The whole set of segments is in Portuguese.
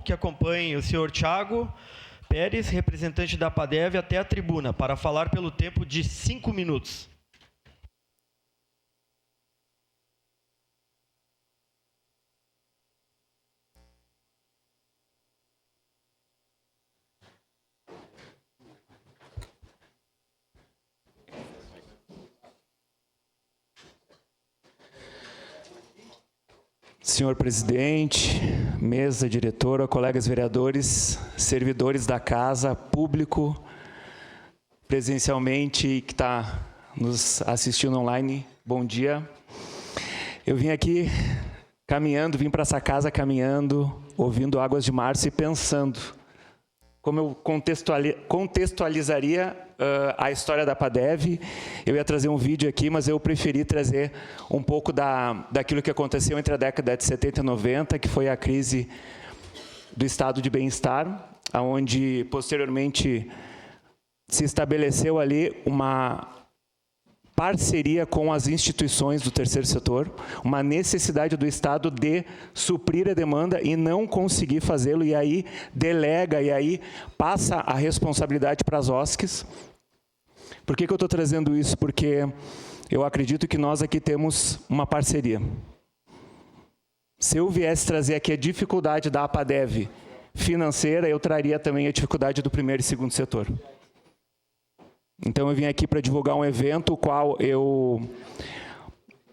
que acompanhe o senhor Thiago Pérez, representante da APADEV, até a tribuna, para falar pelo tempo de 5 minutos. Senhor presidente, mesa diretora, colegas vereadores, servidores da casa, público, presencialmente que está nos assistindo online, bom dia. Eu vim aqui caminhando, vim para essa casa caminhando, ouvindo Águas de Março e pensando como eu contextualizaria a história da APADEV. Eu ia trazer um vídeo aqui, mas eu preferi trazer um pouco daquilo que aconteceu entre a década de 70 e 90, que foi a crise do estado de bem-estar, onde, posteriormente, se estabeleceu ali uma parceria com as instituições do terceiro setor, uma necessidade do Estado de suprir a demanda e não conseguir fazê-lo, e aí delega, e aí passa a responsabilidade para as OSCs. Por que eu estou trazendo isso? Porque eu acredito que nós aqui temos uma parceria. Se eu viesse trazer aqui a dificuldade da APADEV financeira, eu traria também a dificuldade do primeiro e segundo setor. Então eu vim aqui para divulgar um evento, o qual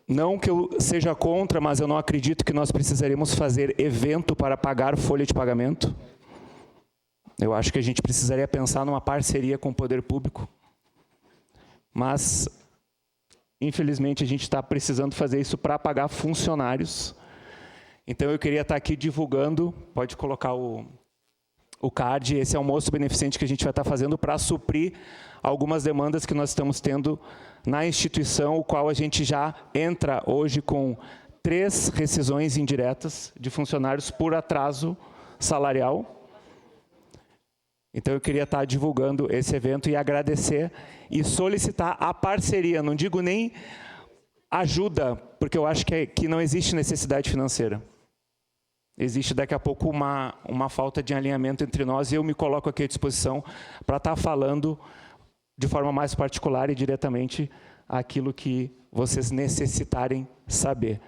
não que eu seja contra, mas eu não acredito que nós precisaremos fazer evento para pagar folha de pagamento. Eu acho que a gente precisaria pensar numa parceria com o poder público. Mas, infelizmente, a gente está precisando fazer isso para pagar funcionários. Então eu queria estar aqui divulgando, pode colocar o card, esse almoço beneficente que a gente vai estar fazendo para suprir algumas demandas que nós estamos tendo na instituição, o qual a gente já entra hoje com 3 rescisões indiretas de funcionários por atraso salarial. Então eu queria estar divulgando esse evento e agradecer e solicitar a parceria, não digo nem ajuda, porque eu acho que não existe necessidade financeira. Existe daqui a pouco uma falta de alinhamento entre nós e eu me coloco aqui à disposição para estar falando de forma mais particular e diretamente aquilo que vocês necessitarem saber.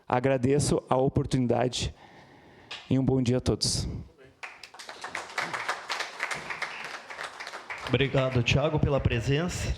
Agradeço a oportunidade e um bom dia a todos. Obrigado, Thiago, pela presença.